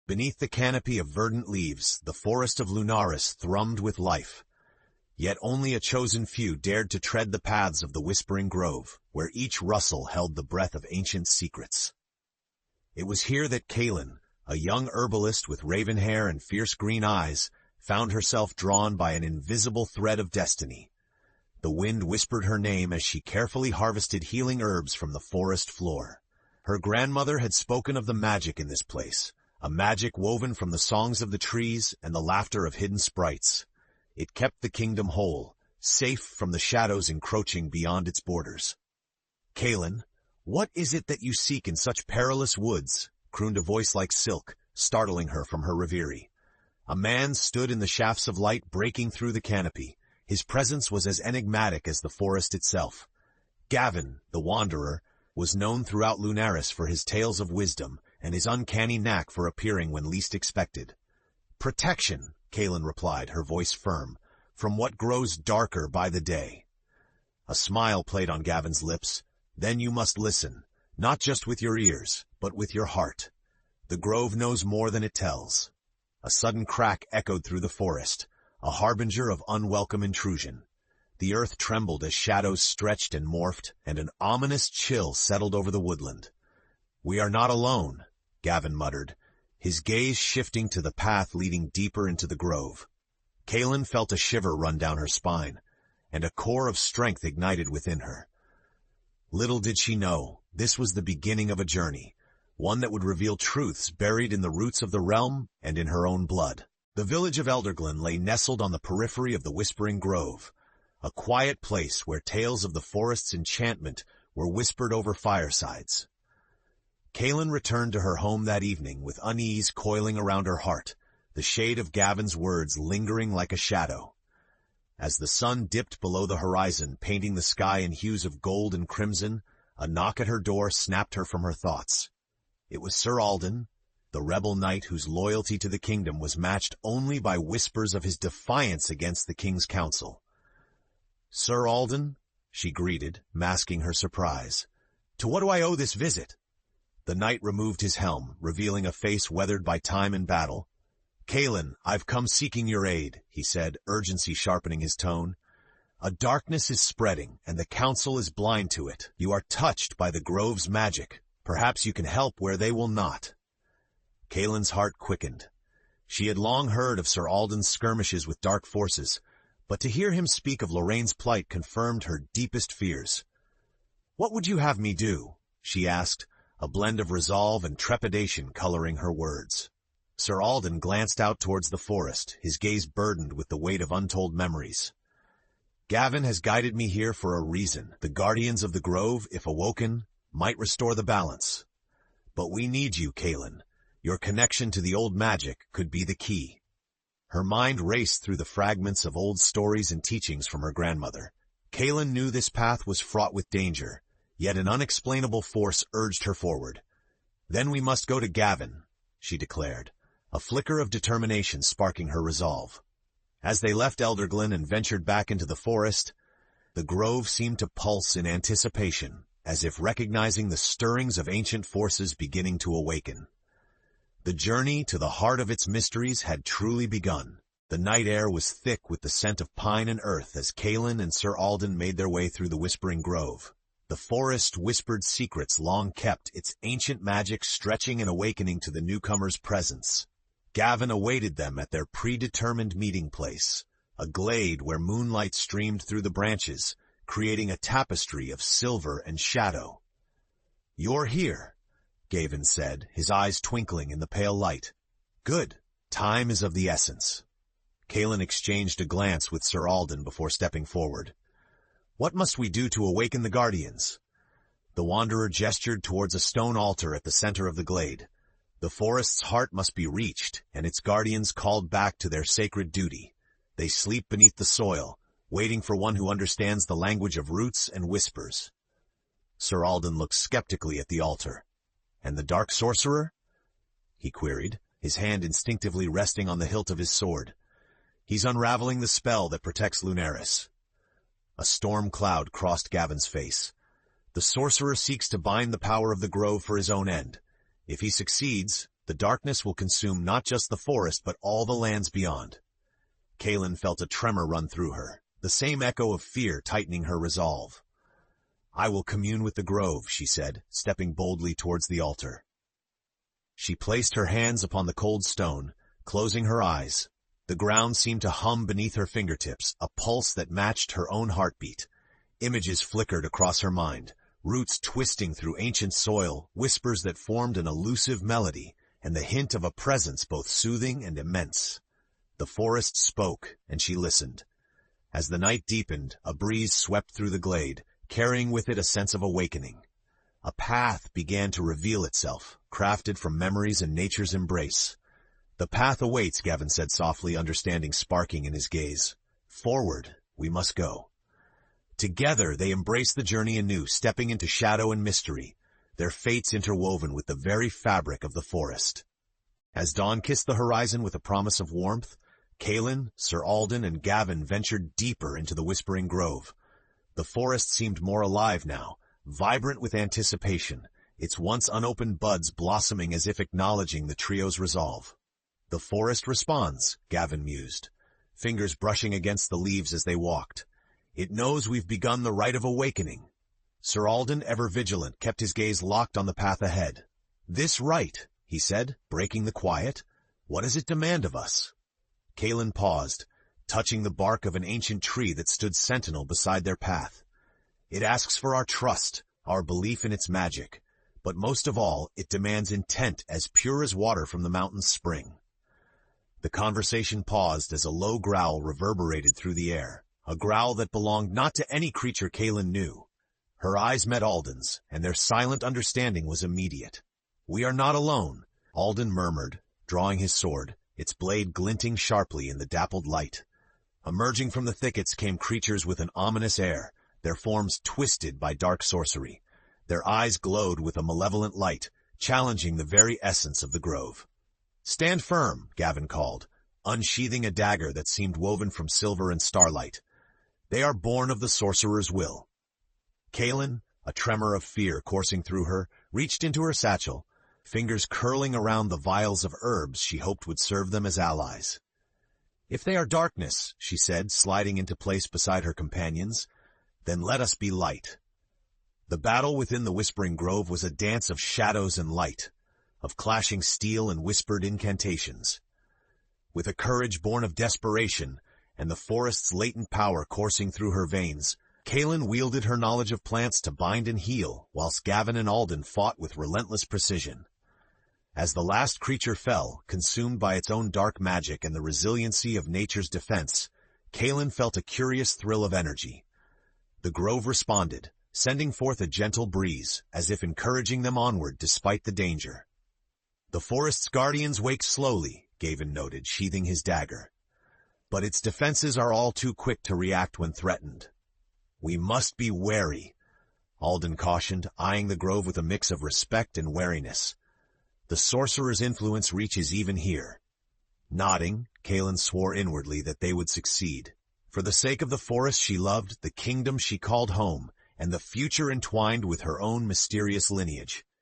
Beneath the canopy of verdant leaves, the forest of Lunaris thrummed with life. Yet only a chosen few dared to tread the paths of the Whispering Grove, where each rustle held the breath of ancient secrets. It was here that Kaelin, a young herbalist with raven hair and fierce green eyes, found herself drawn by an invisible thread of destiny. The wind whispered her name as she carefully harvested healing herbs from the forest floor. Her grandmother had spoken of the magic in this place, a magic woven from the songs of the trees and the laughter of hidden sprites. It kept the kingdom whole, safe from the shadows encroaching beyond its borders. "Kaelin, what is it that you seek in such perilous woods?" crooned a voice like silk, startling her from her reverie. A man stood in the shafts of light breaking through the canopy. His presence was as enigmatic as the forest itself. Gavin, the Wanderer, was known throughout Lunaris for his tales of wisdom and his uncanny knack for appearing when least expected. "Protection," Kaelin replied, her voice firm, "from what grows darker by the day." A smile played on Gavin's lips. "Then you must listen, not just with your ears, but with your heart. The grove knows more than it tells." A sudden crack echoed through the forest, a harbinger of unwelcome intrusion. The earth trembled as shadows stretched and morphed, and an ominous chill settled over the woodland. "We are not alone," Gavin muttered, his gaze shifting to the path leading deeper into the grove. Kaelin felt a shiver run down her spine, and a core of strength ignited within her. Little did she know, this was the beginning of a journey, one that would reveal truths buried in the roots of the realm and in her own blood. The village of Elderglen lay nestled on the periphery of the Whispering Grove, a quiet place where tales of the forest's enchantment were whispered over firesides. Kaelin returned to her home that evening with unease coiling around her heart, the shade of Gavin's words lingering like a shadow. As the sun dipped below the horizon, painting the sky in hues of gold and crimson, a knock at her door snapped her from her thoughts. It was Sir Alden, the rebel knight whose loyalty to the kingdom was matched only by whispers of his defiance against the king's counsel. "Sir Alden," she greeted, masking her surprise. "To what do I owe this visit?" The knight removed his helm, revealing a face weathered by time and battle. "Kaelin, I've come seeking your aid," he said, urgency sharpening his tone. "A darkness is spreading, and the council is blind to it. You are touched by the grove's magic. Perhaps you can help where they will not." Kaelin's heart quickened. She had long heard of Sir Alden's skirmishes with dark forces, but to hear him speak of Lorraine's plight confirmed her deepest fears. "What would you have me do?" she asked, a blend of resolve and trepidation coloring her words. Sir Alden glanced out towards the forest, his gaze burdened with the weight of untold memories. "Gavin has guided me here for a reason. The guardians of the grove, if awoken, might restore the balance. But we need you, Kaelin. Your connection to the old magic could be the key." Her mind raced through the fragments of old stories and teachings from her grandmother. Kaelin knew this path was fraught with danger, yet an unexplainable force urged her forward. "Then we must go to Gavin," she declared, a flicker of determination sparking her resolve. As they left Elderglen and ventured back into the forest, the grove seemed to pulse in anticipation, as if recognizing the stirrings of ancient forces beginning to awaken. The journey to the heart of its mysteries had truly begun. The night air was thick with the scent of pine and earth as Kaelin and Sir Alden made their way through the Whispering Grove. The forest whispered secrets long kept, its ancient magic stretching and awakening to the newcomer's presence. Gavin awaited them at their predetermined meeting place, a glade where moonlight streamed through the branches, creating a tapestry of silver and shadow. "You're here," Gavin said, his eyes twinkling in the pale light. "Good. Time is of the essence." Kaelin exchanged a glance with Sir Alden before stepping forward. "What must we do to awaken the guardians?" The Wanderer gestured towards a stone altar at the center of the glade. "The forest's heart must be reached, and its guardians called back to their sacred duty. They sleep beneath the soil, waiting for one who understands the language of roots and whispers." Sir Alden looked skeptically at the altar. "And the Dark Sorcerer?" he queried, his hand instinctively resting on the hilt of his sword. "He's unraveling the spell that protects Lunaris." A storm cloud crossed Gavin's face. "The sorcerer seeks to bind the power of the grove for his own end. If he succeeds, The darkness will consume not just the forest but all the lands beyond. Kaelin felt a tremor run through her, the same echo of fear tightening her resolve. "I will commune with the grove," she said, stepping boldly towards the altar. She placed her hands upon the cold stone, closing her eyes. The ground seemed to hum beneath her fingertips, a pulse that matched her own heartbeat. Images flickered across her mind, roots twisting through ancient soil, whispers that formed an elusive melody, and the hint of a presence both soothing and immense. The forest spoke, and she listened. As the night deepened, a breeze swept through the glade, carrying with it a sense of awakening. A path began to reveal itself, crafted from memories and nature's embrace. "The path awaits," Gavin said softly, understanding sparking in his gaze. "Forward, we must go." Together they embraced the journey anew, stepping into shadow and mystery, their fates interwoven with the very fabric of the forest. As dawn kissed the horizon with a promise of warmth, Kaelin, Sir Alden, and Gavin ventured deeper into the Whispering Grove. The forest seemed more alive now, vibrant with anticipation, its once unopened buds blossoming as if acknowledging the trio's resolve. "The forest responds," Gavin mused, fingers brushing against the leaves as they walked. "It knows we've begun the rite of awakening." Sir Alden, ever vigilant, kept his gaze locked on the path ahead. "This rite," he said, breaking the quiet, "what does it demand of us?" Kaelin paused, touching the bark of an ancient tree that stood sentinel beside their path. "It asks for our trust, our belief in its magic, but most of all, it demands intent as pure as water from the mountain's spring." The conversation paused as a low growl reverberated through the air, a growl that belonged not to any creature Kaelin knew. Her eyes met Alden's, and their silent understanding was immediate. "We are not alone," Alden murmured, drawing his sword, its blade glinting sharply in the dappled light. Emerging from the thickets came creatures with an ominous air, their forms twisted by dark sorcery. Their eyes glowed with a malevolent light, challenging the very essence of the grove. "Stand firm," Gavin called, unsheathing a dagger that seemed woven from silver and starlight. "They are born of the sorcerer's will." Kaelin, a tremor of fear coursing through her, reached into her satchel, fingers curling around the vials of herbs she hoped would serve them as allies. "If they are darkness," she said, sliding into place beside her companions, "then let us be light." The battle within the Whispering Grove was a dance of shadows and light, of clashing steel and whispered incantations. With a courage born of desperation and the forest's latent power coursing through her veins, Kaelin wielded her knowledge of plants to bind and heal, whilst Gavin and Alden fought with relentless precision. As the last creature fell, consumed by its own dark magic and the resiliency of nature's defense, Kaelin felt a curious thrill of energy. The grove responded, sending forth a gentle breeze, as if encouraging them onward despite the danger. "The forest's guardians wake slowly," Gavin noted, sheathing his dagger. "But its defenses are all too quick to react when threatened. We must be wary," Alden cautioned, eyeing the grove with a mix of respect and wariness. "The sorcerer's influence reaches even here." Nodding, Kaelin swore inwardly that they would succeed. For the sake of the forest she loved, the kingdom she called home, and the future entwined with her own mysterious lineage.